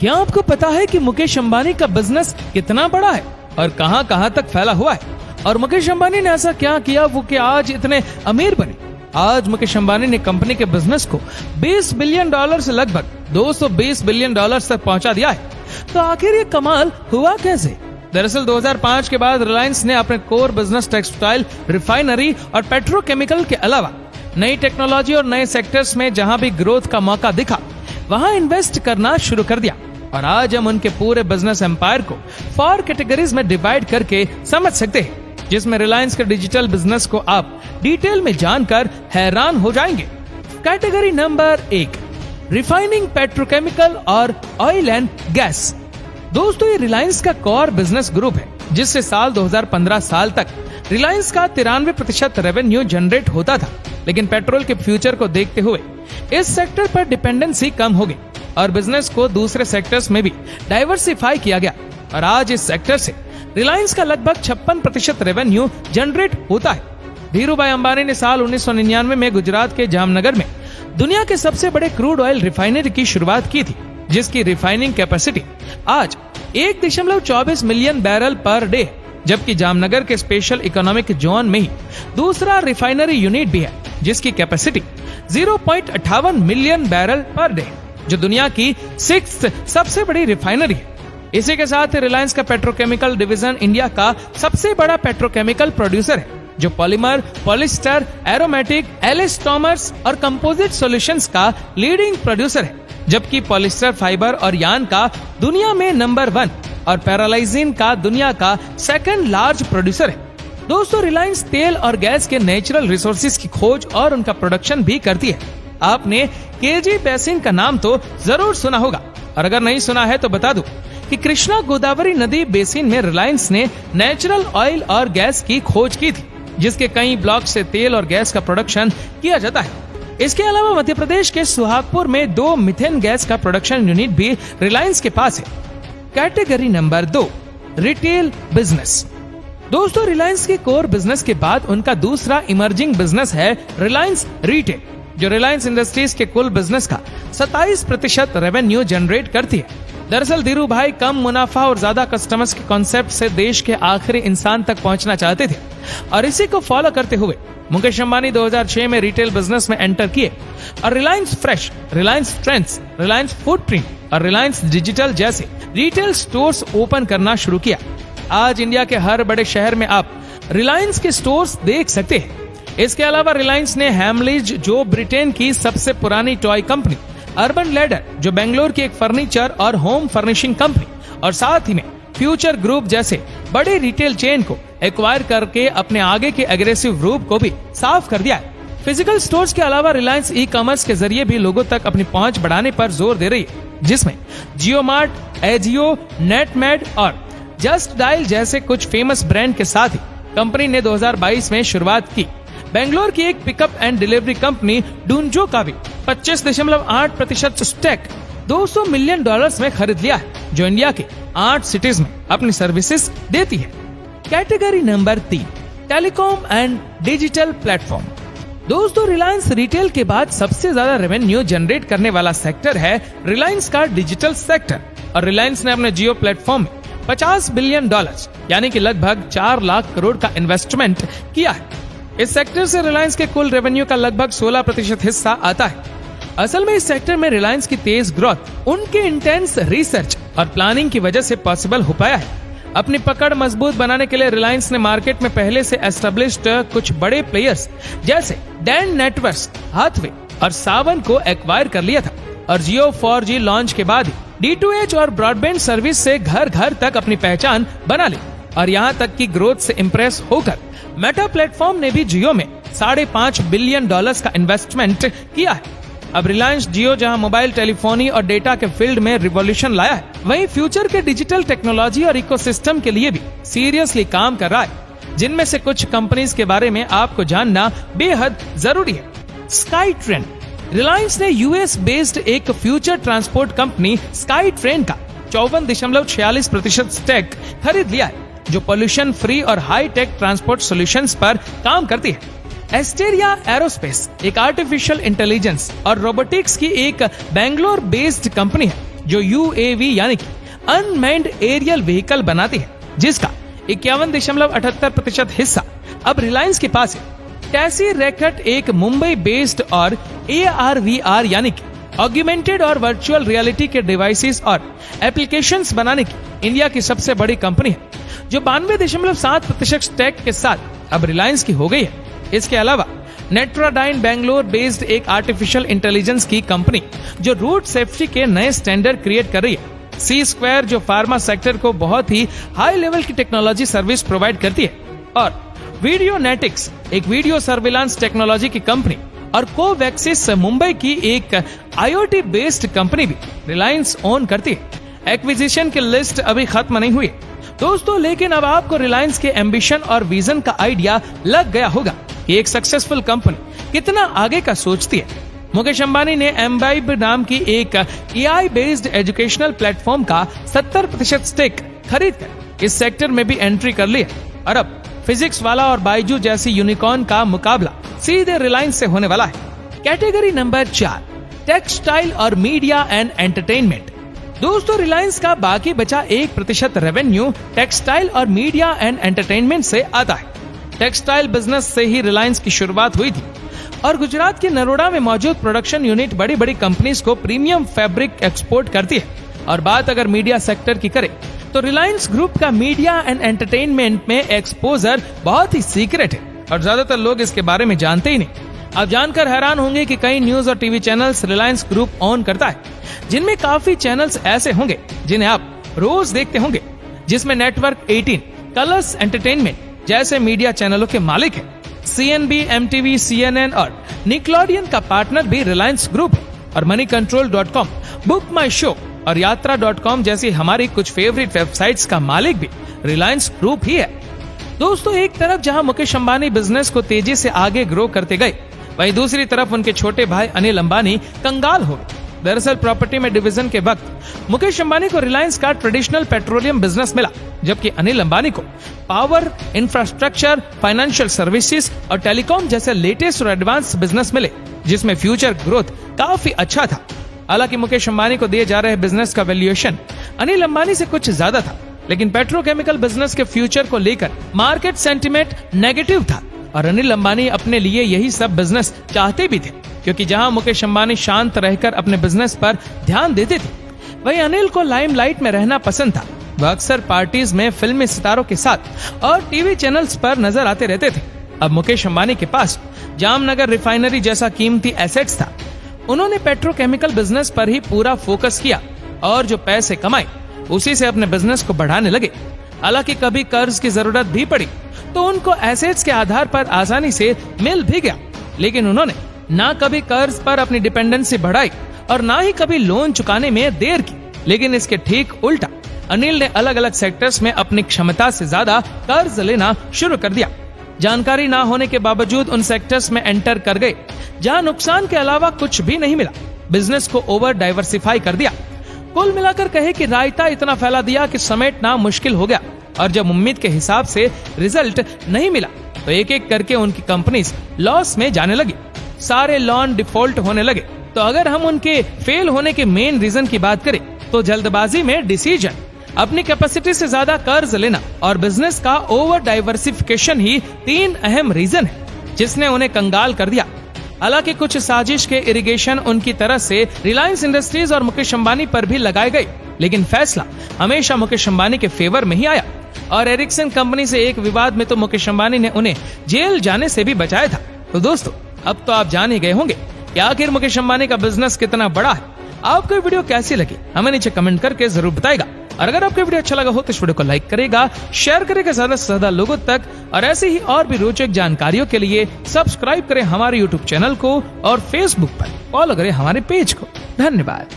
क्या आपको पता है कि मुकेश अंबानी का बिजनेस कितना बड़ा है और कहां कहां तक फैला हुआ है? और मुकेश अंबानी ने ऐसा क्या किया वो कि आज इतने अमीर बने? आज मुकेश अंबानी ने कंपनी के बिजनेस को 20 बिलियन डॉलर से लगभग 220 बिलियन डॉलर तक पहुंचा दिया है। तो आखिर ये कमाल हुआ कैसे? दरअसल 2005 के बाद रिलायंस ने अपने कोर बिजनेस टेक्सटाइल, रिफाइनरी और पेट्रोकेमिकल के अलावा नई टेक्नोलॉजी और नए सेक्टर्स में जहां भी ग्रोथ का मौका दिखा वहां इन्वेस्ट करना शुरू कर दिया। और आज हम उनके पूरे बिजनेस एम्पायर को 4 कैटेगरीज में डिवाइड करके समझ सकते हैं, जिसमें रिलायंस के डिजिटल बिजनेस को आप डिटेल में जानकर हैरान हो जाएंगे। कैटेगरी नंबर 1, रिफाइनिंग, पेट्रोकेमिकल और ऑयल एंड गैस। दोस्तों, ये रिलायंस का कोर बिजनेस ग्रुप है, जिससे साल 2015 साल तक रिलायंस का 93% रेवेन्यू जनरेट होता था। लेकिन पेट्रोल के फ्यूचर को देखते हुए इस सेक्टर पर डिपेंडेंसी कम हो गई और बिजनेस को दूसरे सेक्टर्स में भी डाइवर्सिफाई किया गया। और आज इस सेक्टर से रिलायंस का लगभग 56% रेवेन्यू जनरेट होता है। धीरूभाई अंबानी ने साल 1999 में गुजरात के जामनगर में दुनिया के सबसे बड़े क्रूड ऑयल रिफाइनरी की शुरुआत की थी, जिसकी रिफाइनिंग कैपेसिटी आज 1.24 मिलियन बैरल पर डे, जबकि जामनगर के स्पेशल इकोनॉमिक जोन में ही दूसरा रिफाइनरी यूनिट भी है, जिसकी capacity 0.58 million barrel per day, जो दुनिया की 6th सबसे बड़ी रिफाइनरी है। इसी के साथ रिलायंस का पेट्रोकेमिकल डिवीजन इंडिया का सबसे बड़ा पेट्रोकेमिकल प्रोड्यूसर है, जो पॉलीमर, पॉलिस्टर, एरोमेटिक, एलास्टोमर्स और कंपोजिट सॉल्यूशंस का लीडिंग प्रोड्यूसर है, जबकि पॉलिस्टर फाइबर और यार्न का दुनिया में नंबर 1 और पैरालाइजिन का दुनिया का 2nd लार्ज प्रोड्यूसर है। दोस्तों, रिलायंस तेल और गैस के नेचुरल रिसोर्सेज की खोज और उनका प्रोडक्शन भी करती है। आपने केजी बेसिन का नाम तो जरूर सुना होगा, और अगर नहीं सुना है तो बता दूं कि कृष्णा गोदावरी नदी बेसिन में रिलायंस ने नेचुरल ऑयल और गैस की खोज की थी, जिसके कई ब्लॉक से तेल और गैस का प्रोडक्शन किया जाता है। इसके अलावा मध्य प्रदेश के सुहागपुर में 2 मीथेन गैस का प्रोडक्शन यूनिट भी रिलायंस के पास है। Category number 2, retail business. दोस्तों, रिलायंस के कोर बिजनेस के बाद उनका दूसरा इमर्जिंग बिजनेस है रिलायंस रिटेल, जो रिलायंस इंडस्ट्रीज के कुल बिजनेस का 27% रेवेन्यू जनरेट करती है। दरअसल धीरूभाई कम मुनाफा और ज्यादा कस्टमर्स के कॉन्सेप्ट से देश के आखिरी इंसान तक पहुंचना चाहते थे, और इसी को फॉलो करते हुए मुकेश अंबानी 2006 में रिटेल बिजनेस में एंटर किए और Reliance fresh, Reliance trends, Reliance footprint और रिलायंस डिजिटल जैसे रिटेल स्टोर्स ओपन करना शुरू किया। आज इंडिया के हर बड़े शहर में आप रिलायंस के स्टोर्स देख सकते हैं। इसके अलावा रिलायंस ने हैमलीज, जो ब्रिटेन की सबसे पुरानी टॉय कंपनी, अर्बन लैडर, जो बेंगलोर की एक फर्नीचर और होम फर्निशिंग कंपनी, और साथ ही में फ्यूचर ग्रुप जैसे बड़े रिटेल चेन को एक्वायर करके अपने आगे के एग्रेसिव रूप को भी साफ कर दिया है। फिजिकल स्टोर्स के अलावा रिलायंस ई कॉमर्स के जरिए भी लोगों तक अपनी पहुंच बढ़ाने पर जोर दे रही है, जिसमें जियो मार्ट, एजियो, नेटमेड और जस्ट डायल जैसे कुछ फेमस ब्रांड के साथ ही कंपनी ने 2022 में शुरुआत की। बेंगलोर की एक पिकअप एंड डिलीवरी कंपनी डूंजो का भी 25.8% स्टेक $200 मिलियन में खरीद लिया है, जो इंडिया के 8 सिटीज में अपनी सर्विसेज देती है। Category number 3, telecom and digital platform. दोस्तों, रिलायंस रिटेल के बाद सबसे ज्यादा रेवेन्यू जनरेट करने वाला सेक्टर है रिलायंस का डिजिटल सेक्टर, और रिलायंस ने अपने जियो प्लेटफॉर्म में $50 बिलियन यानी कि लगभग 4 लाख करोड़ का इन्वेस्टमेंट किया है। इस सेक्टर से रिलायंस के कुल रेवेन्यू का लगभग 16% हिस्सा आता है। असल में इस सेक्टर में रिलायंस की तेज ग्रोथ उनके इंटेंस रिसर्च और प्लानिंग की वजह से पॉसिबल हो पाया है। अपनी पकड़ मजबूत बनाने के लिए रिलायंस ने मार्केट में पहले से एस्टेब्लिश्ड कुछ बड़े प्लेयर्स जैसे डैन नेटवर्क्स, हाथवे और सावन को एक्वायर कर लिया था, और जियो 4G लॉन्च के बाद D2H और ब्रॉडबैंड सर्विस से घर घर तक अपनी पहचान बना ली। और यहाँ तक की ग्रोथ से इम्प्रेस होकर मेटा प्लेटफॉर्म ने भी जियो में $5.5 बिलियन का इन्वेस्टमेंट किया है। अब रिलायंस जियो जहां मोबाइल टेलीफोनी और डेटा के फील्ड में रिवॉल्यूशन लाया है, वहीं फ्यूचर के डिजिटल टेक्नोलॉजी और इकोसिस्टम के लिए भी सीरियसली काम कर रहा है, जिनमें से कुछ कंपनीज के बारे में आपको जानना बेहद जरूरी है। Sky Train. रिलायंस ने यूएस बेस्ड एक future transport company Sky Train का 54.46% स्टेक खरीद लिया है, जो पोल्यूशन फ्री और हाई टेक ट्रांसपोर्ट सॉल्यूशंस पर काम करती है। एस्टेरिया एरोस्पेस एक आर्टिफिशियल इंटेलिजेंस और रोबोटिक्स की एक बेंगलोर बेस्ड कंपनी है, जो UAV यानी कि अनमैन्ड एरियल व्हीकल बनाती है, जिसका 51.78% हिस्सा अब रिलायंस के पास है। टैसी रैकेट एक मुंबई बेस्ड और AR/VR यानी कि ऑग्यूमेंटेड और वर्चुअल रियलिटी के डिवाइसेस और एप्लीकेशंस बनाने की इंडिया की सबसे बड़ी कंपनी है, जो 92.7% स्टेक के साथ अब रिलायंस की हो गई है। इसके अलावा नेट्राडाइन बेंगलोर बेस्ड एक आर्टिफिशियल इंटेलिजेंस की कंपनी जो रूट सेफ्टी के नए स्टैंडर्ड क्रिएट कर रही है। C2 जो फार्मा सेक्टर को बहुत ही हाई लेवल की टेक्नोलॉजी सर्विस प्रोवाइड करती है, और वीडियोनेटिक्स एक वीडियो सर्विलांस टेक्नोलॉजी की कंपनी, और कोवैक्सिस मुंबई की एक IoT बेस्ड कंपनी भी रिलायंस ओन करती है। एक्विजिशन की लिस्ट अभी खत्म नहीं हुई दोस्तों, लेकिन अब आपको रिलायंस के एम्बिशन और विजन का आइडिया लग गया होगा कि एक सक्सेसफुल कंपनी कितना आगे का सोचती है। मुकेश अंबानी ने एम्बाइब नाम की एक AI बेस्ड एजुकेशनल प्लेटफॉर्म का 70% स्टेक खरीद कर इस सेक्टर में भी एंट्री कर ली है, और अब फिजिक्स वाला और बायजू जैसी यूनिकॉर्न का मुकाबला सीधे रिलायंस से होने वाला है। कैटेगरी नंबर 4, टेक्सटाइल और मीडिया एंड एंटरटेनमेंट। दोस्तों, रिलायंस का बाकी बचा 1% रेवेन्यू टेक्सटाइल और मीडिया एंड एंटरटेनमेंट से आता है। टेक्सटाइल बिजनेस से ही रिलायंस की शुरुआत हुई थी, और गुजरात के नरोडा में मौजूद प्रोडक्शन यूनिट बड़ी बड़ी कंपनीज को प्रीमियम फैब्रिक एक्सपोर्ट करती है। और बात अगर मीडिया सेक्टर की करें तो रिलायंस ग्रुप का मीडिया एंड एंटरटेनमेंट में एक्सपोजर बहुत ही सीक्रेट है, और ज्यादातर लोग इसके बारे में जानते ही नहीं। आप जानकर हैरान होंगे कि कई न्यूज और TV channels Reliance group own करता है, जिनमें काफी चैनल्स ऐसे होंगे जिन्हें आप रोज देखते होंगे, जिसमें नेटवर्क 18, कलर्स एंटरटेनमेंट जैसे मीडिया चैनलों के मालिक है। CNB, MTV, CNN और निकलोडियन का पार्टनर भी रिलायंस ग्रुप है, और moneycontrol.com, बुक माई शो और यात्रा.com जैसी हमारी कुछ फेवरेट वेबसाइट्स का मालिक भी रिलायंस ग्रुप ही है। दोस्तों, एक तरफ जहां मुकेश अंबानी बिजनेस को तेजी से आगे ग्रो करते गए, वहीं दूसरी तरफ उनके छोटे भाई अनिल अंबानी कंगाल हो गए। दरअसल प्रॉपर्टी में डिवीजन के वक्त मुकेश अंबानी को रिलायंस का ट्रेडिशनल पेट्रोलियम बिजनेस मिला, जबकि अनिल अंबानी को पावर, इंफ्रास्ट्रक्चर, फाइनेंशियल सर्विसेज और टेलीकॉम जैसे लेटेस्ट और एडवांस बिजनेस मिले, जिसमें फ्यूचर ग्रोथ काफी अच्छा था। हालांकि मुकेश अंबानी को दिए जा रहे बिजनेस का वैल्यूएशन अनिल अंबानी से कुछ ज्यादा था, लेकिन पेट्रोकेमिकल बिजनेस के फ्यूचर को लेकर मार्केट सेंटिमेंट नेगेटिव था, और अनिल अंबानी अपने लिए यही सब बिजनेस चाहते भी थे, क्योंकि जहां मुकेश अंबानी शांत रहकर अपने बिजनेस पर ध्यान देते थे, वहीं अनिल को लाइमलाइट में रहना पसंद था। वह अक्सर पार्टीज में फिल्मी सितारों के साथ और टीवी चैनल्स पर नजर आते रहते थे। अब मुकेश अंबानी के पास जामनगर रिफाइनरी जैसा कीमती एसेट्स था। उन्होंने पेट्रोकेमिकल बिजनेस पर ही पूरा फोकस किया, और जो पैसे कमाए उसी से अपने बिजनेस को बढ़ाने लगे। हालांकि कभी कर्ज की जरूरत भी पड़ी तो उनको एसेट्स के आधार पर आसानी से मिल भी गया, लेकिन उन्होंने ना कभी कर्ज पर अपनी डिपेंडेंसी बढ़ाई और ना ही कभी लोन चुकाने में देर की। लेकिन इसके ठीक उल्टा अनिल ने अलग अलग सेक्टर्स में अपनी क्षमता से ज्यादा कर्ज लेना शुरू कर दिया। जानकारी ना होने के बावजूद उन सेक्टर्स में एंटर कर गए जहां नुकसान के अलावा कुछ भी नहीं मिला। बिजनेस को ओवर डाइवर्सिफाई कर दिया। कुल मिलाकर कहे कि रायता इतना फैला दिया कि समेटना मुश्किल हो गया, और जब उम्मीद के हिसाब से रिजल्ट नहीं मिला तो एक एक करके उनकी कंपनीज लॉस में जाने लगी। सारे लोन डिफॉल्ट होने लगे। तो अगर हम उनके फेल होने के मेन रीजन की बात करें तो जल्दबाजी में डिसीजन, अपनी कैपेसिटी से ज्यादा कर्ज लेना और बिजनेस का ओवर डाइवर्सिफिकेशन ही 3 अहम रीजन है जिसने उन्हें कंगाल कर दिया। हालांकि कुछ साजिश के इरिगेशन उनकी तरफ से रिलायंस इंडस्ट्रीज और मुकेश अंबानी पर भी लगाए गए, लेकिन फैसला हमेशा मुकेश अंबानी के फेवर में ही आया। और एरिक्सन कंपनी से एक विवाद में तो मुकेश अंबानी ने उन्हें जेल जाने से भी बचाया था। तो दोस्तों, अब तो आप जान ही गए होंगे कि आखिर मुकेश अंबानी का बिजनेस कितना बड़ा है। आपको वीडियो कैसी लगी हमें नीचे कमेंट करके जरूर बताएगा, और अगर आपको वीडियो अच्छा लगा हो तो इस वीडियो को लाइक करेगा, शेयर करेगा ज्यादा से ज्यादा लोगों तक, और ऐसे ही और भी रोचक जानकारियों के लिए सब्सक्राइब करें हमारे यूट्यूब चैनल को और फेसबुक पर फॉलो करें हमारे पेज को। धन्यवाद।